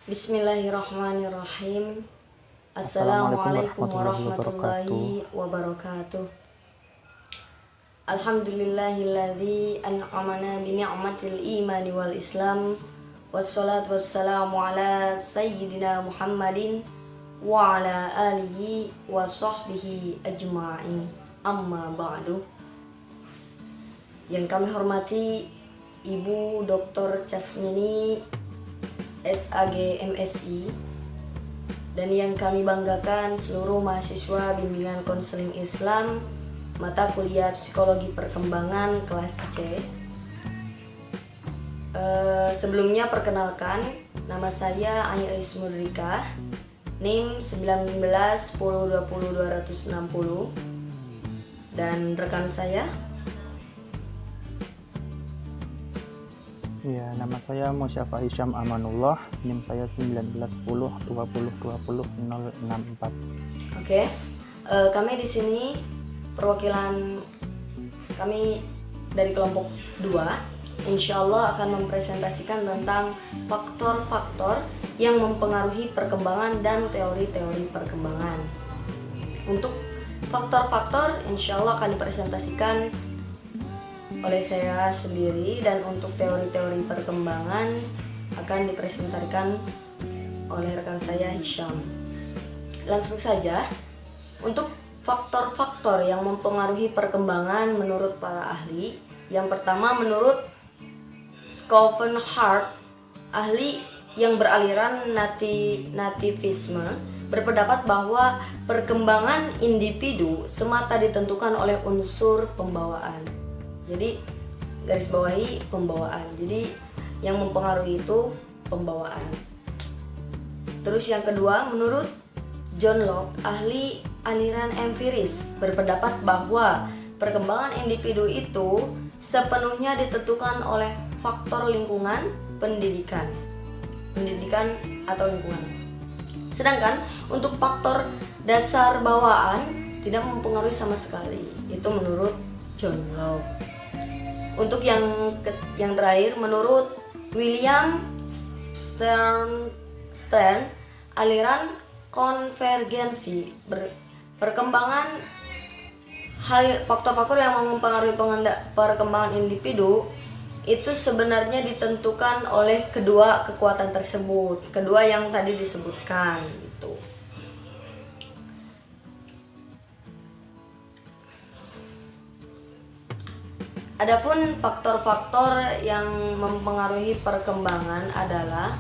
Bismillahirrahmanirrahim. Assalamualaikum Assalamualaikum warahmatullahi warahmatullahi wabarakatuh. Alhamdulillahilladzi an'amana bi ni'matil imani wal islam. Wassalatu wassalamu ala sayyidina Muhammadin wa ala alihi wa sahbihi ajma'in. Amma ba'du. Yang kami hormati Ibu Dr. Casmini SAG MSI, dan yang kami banggakan seluruh mahasiswa bimbingan konseling Islam mata kuliah psikologi perkembangan kelas C. Sebelumnya perkenalkan, nama saya Aya Ismudrika, NIM 1910200260, dan rekan saya. Ya, nama saya Musyafa Hisyam Amanullah, NIM saya 191020200064. Oke, kami di sini perwakilan kami dari kelompok 2, insya Allah akan mempresentasikan tentang faktor-faktor yang mempengaruhi perkembangan dan teori-teori perkembangan. Untuk faktor-faktor insya Allah akan dipresentasikan oleh saya sendiri, dan untuk teori-teori perkembangan akan dipresentasikan oleh rekan saya Hisyam. Langsung saja, untuk faktor-faktor yang mempengaruhi perkembangan menurut para ahli, yang pertama menurut Schopenhauer, ahli yang beraliran nativisme, berpendapat bahwa perkembangan individu semata ditentukan oleh unsur pembawaan. Jadi garis bawahi pembawaan. Jadi yang mempengaruhi itu pembawaan. Terus yang kedua, menurut John Locke, ahli aliran empiris, berpendapat bahwa perkembangan individu itu sepenuhnya ditentukan oleh faktor lingkungan, pendidikan atau lingkungan. Sedangkan untuk faktor dasar bawaan tidak mempengaruhi sama sekali. Itu menurut John Locke. Untuk yang terakhir, menurut William Stern, aliran konvergensi, perkembangan faktor-faktor yang mempengaruhi perkembangan individu itu sebenarnya ditentukan oleh kedua kekuatan tersebut, kedua yang tadi disebutkan itu. Adapun faktor-faktor yang mempengaruhi perkembangan adalah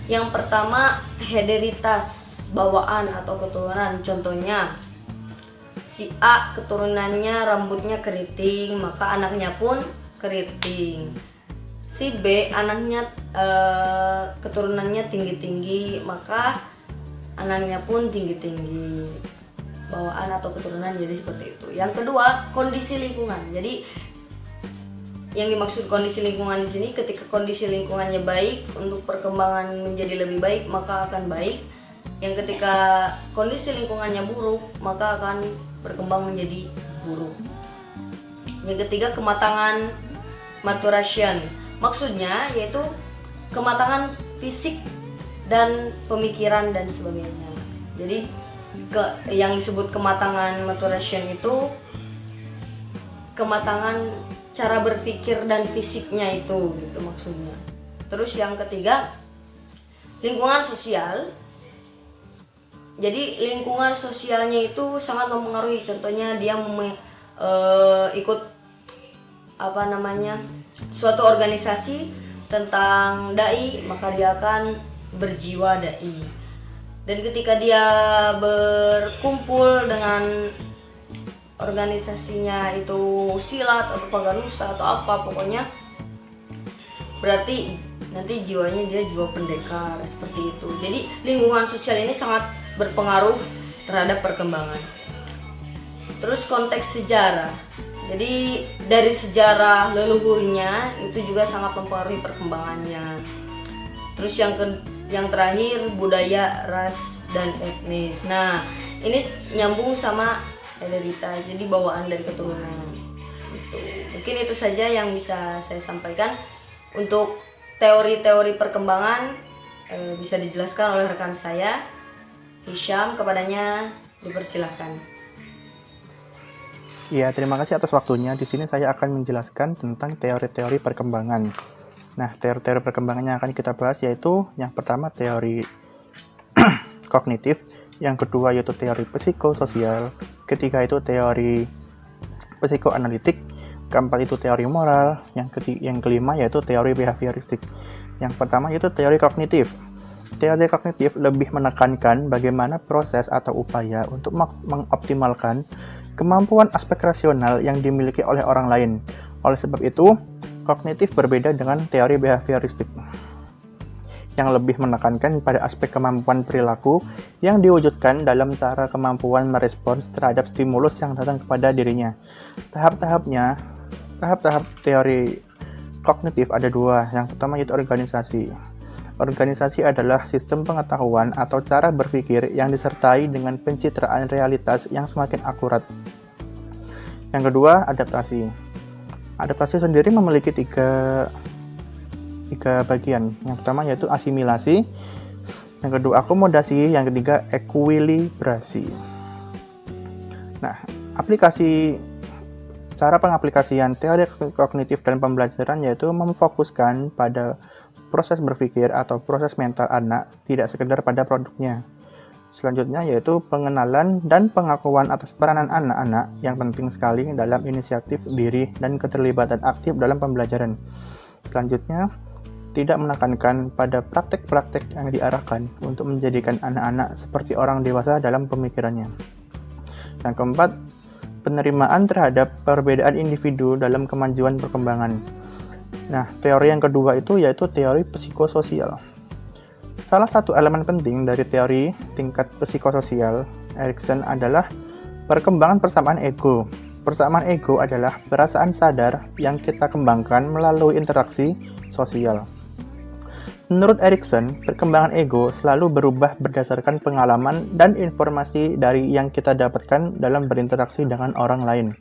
yang pertama, hereditaritas, bawaan atau keturunan. Contohnya, si A keturunannya rambutnya keriting, maka anaknya pun keriting. Si B anaknya keturunannya tinggi-tinggi, maka anaknya pun tinggi-tinggi. Bawaan atau keturunan jadi seperti itu. Yang kedua, kondisi lingkungan. Jadi yang dimaksud kondisi lingkungan di sini, ketika kondisi lingkungannya baik, untuk perkembangan menjadi lebih baik maka akan baik. Yang ketika kondisi lingkungannya buruk, maka akan berkembang menjadi buruk. Yang ketiga, kematangan maturation. Maksudnya yaitu kematangan fisik dan pemikiran dan sebagainya. Jadi yang disebut kematangan maturation itu kematangan cara berpikir dan fisiknya itu, gitu maksudnya. Terus yang ketiga, lingkungan sosial. Jadi lingkungan sosialnya itu sangat mempengaruhi. Contohnya dia ikut suatu organisasi tentang dai, maka dia akan berjiwa dai. Dan ketika dia berkumpul dengan organisasinya itu silat atau paganusa atau apa, pokoknya berarti nanti jiwanya dia jiwa pendekar, seperti itu. Jadi lingkungan sosial ini sangat berpengaruh terhadap perkembangan. Terus konteks sejarah. Jadi dari sejarah leluhurnya itu juga sangat mempengaruhi perkembangannya. Terus yang terakhir, budaya, ras, dan etnis. Nah, ini nyambung sama hereditaritas, jadi bawaan dari keturunan. Gitu. Mungkin itu saja yang bisa saya sampaikan untuk teori-teori perkembangan bisa dijelaskan oleh rekan saya, Hisham. Kepadanya dipersilahkan. Iya, terima kasih atas waktunya. Di sini saya akan menjelaskan tentang teori-teori perkembangan. Nah, teori-teori perkembangan yang akan kita bahas yaitu yang pertama teori kognitif, yang kedua yaitu teori psikososial, ketiga itu teori psikoanalitik, keempat itu teori moral, yang kelima yaitu teori behavioristik. Yang pertama yaitu teori kognitif. Teori kognitif lebih menekankan bagaimana proses atau upaya untuk mengoptimalkan kemampuan aspek rasional yang dimiliki oleh orang lain. Oleh sebab itu, kognitif berbeda dengan teori behavioristik, yang lebih menekankan pada aspek kemampuan perilaku yang diwujudkan dalam cara kemampuan merespons terhadap stimulus yang datang kepada dirinya. Tahap teori kognitif ada dua. Yang pertama yaitu organisasi. Organisasi adalah sistem pengetahuan atau cara berpikir yang disertai dengan pencitraan realitas yang semakin akurat. Yang kedua, adaptasi. Adaptasi sendiri memiliki tiga bagian. Yang pertama yaitu asimilasi, yang kedua akomodasi, yang ketiga ekuilibrasi. Nah, cara pengaplikasian teori kognitif dalam pembelajaran yaitu memfokuskan pada proses berpikir atau proses mental anak, tidak sekedar pada produknya. Selanjutnya yaitu pengenalan dan pengakuan atas peranan anak-anak yang penting sekali dalam inisiatif diri dan keterlibatan aktif dalam pembelajaran. Selanjutnya, tidak menekankan pada praktek-praktek yang diarahkan untuk menjadikan anak-anak seperti orang dewasa dalam pemikirannya. Yang keempat, penerimaan terhadap perbedaan individu dalam kemajuan perkembangan. Nah, teori yang kedua itu yaitu teori psikososial. Salah satu elemen penting dari teori tingkat psikososial Erikson adalah perkembangan persamaan ego. Persamaan ego adalah perasaan sadar yang kita kembangkan melalui interaksi sosial. Menurut Erikson, perkembangan ego selalu berubah berdasarkan pengalaman dan informasi dari yang kita dapatkan dalam berinteraksi dengan orang lain.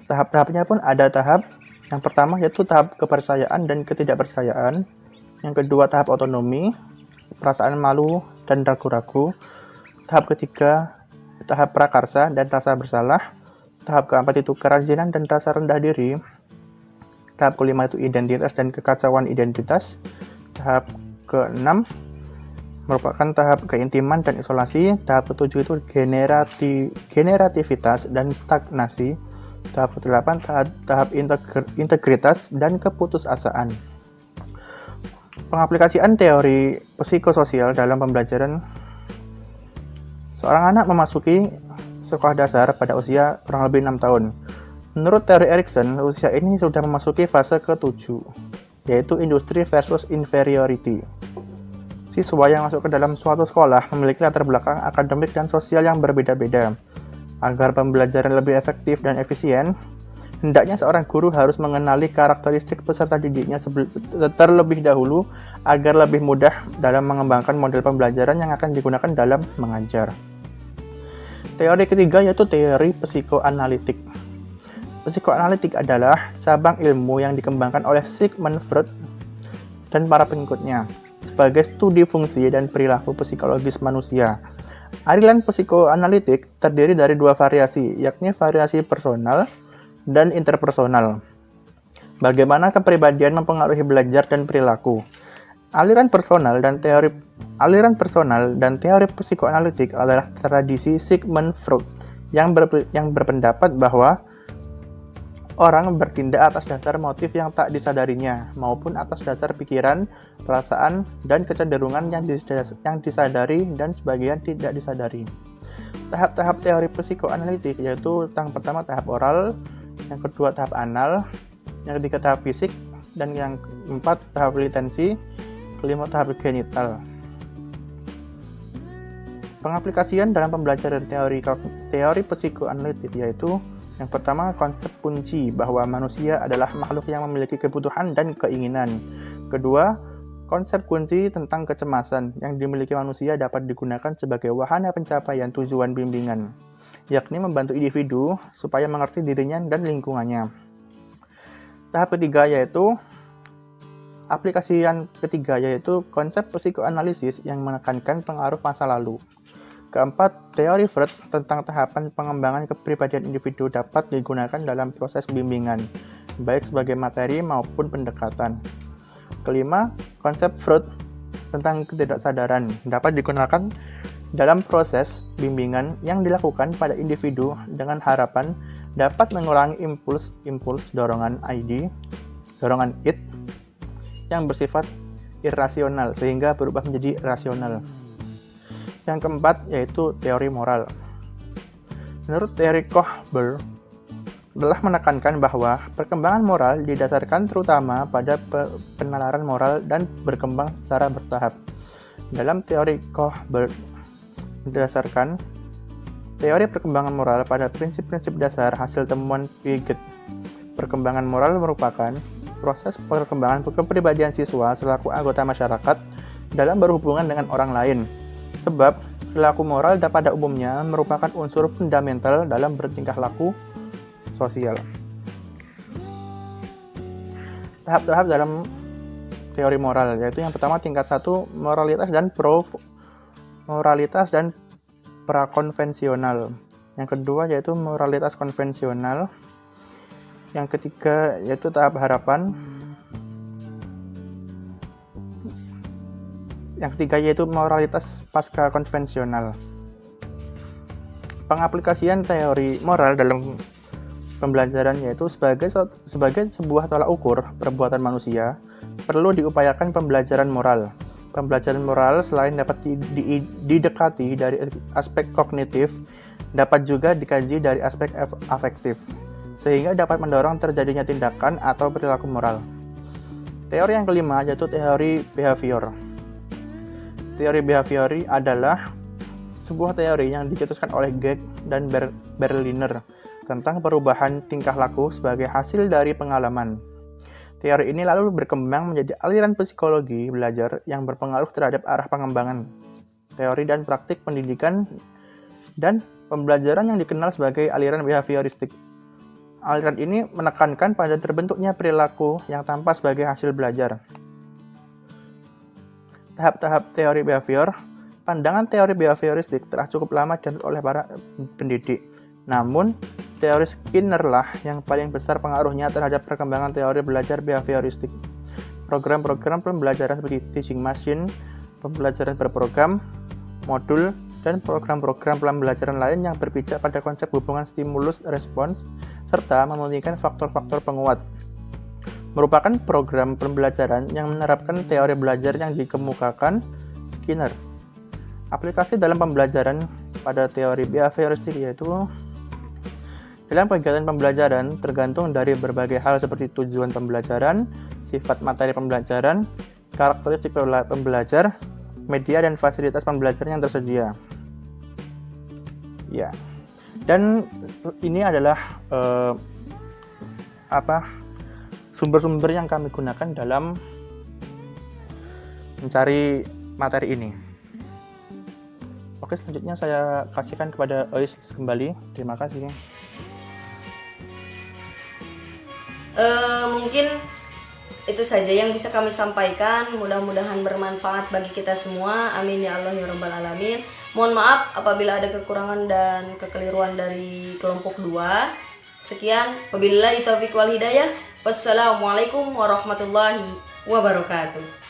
Tahap-tahapnya pun ada tahap. Yang pertama yaitu tahap kepercayaan dan ketidakpercayaan. Yang kedua tahap otonomi, perasaan malu dan ragu-ragu. Tahap ketiga tahap prakarsa dan rasa bersalah. Tahap keempat itu kerajinan dan rasa rendah diri. Tahap kelima itu identitas dan kekacauan identitas. Tahap keenam merupakan tahap keintiman dan isolasi. Tahap ketujuh itu generativitas dan stagnasi. Tahap ke-8 tahap integritas dan keputusasaan. Pengaplikasian teori psikososial dalam pembelajaran. Seorang anak memasuki sekolah dasar pada usia kurang lebih 6 tahun. Menurut teori Erikson, usia ini sudah memasuki fase ke-7, yaitu industri versus inferiority. Siswa yang masuk ke dalam suatu sekolah memiliki latar belakang akademik dan sosial yang berbeda-beda. Agar pembelajaran lebih efektif dan efisien, hendaknya seorang guru harus mengenali karakteristik peserta didiknya terlebih dahulu agar lebih mudah dalam mengembangkan model pembelajaran yang akan digunakan dalam mengajar. Teori ketiga yaitu teori psikoanalitik. Psikoanalitik adalah cabang ilmu yang dikembangkan oleh Sigmund Freud dan para pengikutnya sebagai studi fungsi dan perilaku psikologis manusia. Aliran psikoanalitik terdiri dari dua variasi, yakni variasi personal dan interpersonal. Bagaimana kepribadian mempengaruhi belajar dan perilaku. Aliran personal dan teori psikoanalitik adalah tradisi Sigmund Freud yang berpendapat bahwa orang bertindak atas dasar motif yang tak disadarinya maupun atas dasar pikiran, perasaan, dan kecenderungan yang disadari dan sebagian tidak disadari. Tahap-tahap teori psikoanalitik yaitu yang pertama tahap oral, yang kedua tahap anal, yang ketiga tahap fisik, dan yang keempat tahap litensi, kelima tahap genital. Pengaplikasian dalam pembelajaran teori psikoanalitik yaitu yang pertama, konsep kunci bahwa manusia adalah makhluk yang memiliki kebutuhan dan keinginan. Kedua, konsep kunci tentang kecemasan yang dimiliki manusia dapat digunakan sebagai wahana pencapaian tujuan bimbingan, yakni membantu individu supaya mengerti dirinya dan lingkungannya. Tahap ketiga yaitu Aplikasi yang ketiga yaitu konsep psikoanalisis yang menekankan pengaruh masa lalu. Keempat, teori Freud tentang tahapan pengembangan kepribadian individu dapat digunakan dalam proses bimbingan, baik sebagai materi maupun pendekatan. Kelima, konsep Freud tentang ketidaksadaran dapat digunakan dalam proses bimbingan yang dilakukan pada individu dengan harapan dapat mengurangi impuls dorongan id yang bersifat irasional sehingga berubah menjadi rasional. Yang keempat yaitu teori moral. Menurut teori Kohlberg telah menekankan bahwa perkembangan moral didasarkan terutama pada penalaran moral dan berkembang secara bertahap. Dalam teori Kohlberg berdasarkan teori perkembangan moral pada prinsip-prinsip dasar hasil temuan Piaget. Perkembangan moral merupakan proses perkembangan kepribadian siswa selaku anggota masyarakat dalam berhubungan dengan orang lain. Sebab, perilaku moral pada umumnya merupakan unsur fundamental dalam bertingkah laku sosial. Tahap-tahap dalam teori moral, yaitu yang pertama tingkat 1, moralitas dan prakonvensional. Yang kedua yaitu moralitas konvensional. Yang ketiga yaitu tahap harapan. Yang ketiga yaitu moralitas pasca konvensional. Pengaplikasian teori moral dalam pembelajaran yaitu sebagai sebuah tolak ukur perbuatan manusia, perlu diupayakan pembelajaran moral. Pembelajaran moral selain dapat didekati dari aspek kognitif, dapat juga dikaji dari aspek afektif, sehingga dapat mendorong terjadinya tindakan atau perilaku moral. Teori yang kelima yaitu teori behavior. Teori behavior adalah sebuah teori yang dicetuskan oleh Geck dan Berliner tentang perubahan tingkah laku sebagai hasil dari pengalaman. Teori ini lalu berkembang menjadi aliran psikologi belajar yang berpengaruh terhadap arah pengembangan teori dan praktik pendidikan dan pembelajaran yang dikenal sebagai aliran behavioristik. Aliran ini menekankan pada terbentuknya perilaku yang tampak sebagai hasil belajar. Tahap-tahap teori behavior. Pandangan teori behavioristik telah cukup lama dianut oleh para pendidik. Namun, teori Skinner lah yang paling besar pengaruhnya terhadap perkembangan teori belajar behavioristik. Program-program pembelajaran seperti teaching machine, pembelajaran berprogram, modul, dan program-program pembelajaran lain yang berpijak pada konsep hubungan stimulus-respons, serta mementingkan faktor-faktor penguat. Merupakan program pembelajaran yang menerapkan teori belajar yang dikemukakan Skinner. Aplikasi dalam pembelajaran pada teori behavioristik yaitu dalam kegiatan pembelajaran tergantung dari berbagai hal seperti tujuan pembelajaran, sifat materi pembelajaran, karakteristik pembelajar, media dan fasilitas pembelajaran yang tersedia. Ya. Dan ini adalah sumber-sumber yang kami gunakan dalam mencari materi ini. Oke, selanjutnya saya kasihkan kepada Ois kembali. Terima kasih. Mungkin itu saja yang bisa kami sampaikan. Mudah-mudahan bermanfaat bagi kita semua. Amin ya Allah ya Rabbal Alamin. Mohon maaf apabila ada kekurangan dan kekeliruan dari kelompok 2. Sekian, wabillahi taufiq wal hidayah. Wassalamualaikum warahmatullahi wabarakatuh.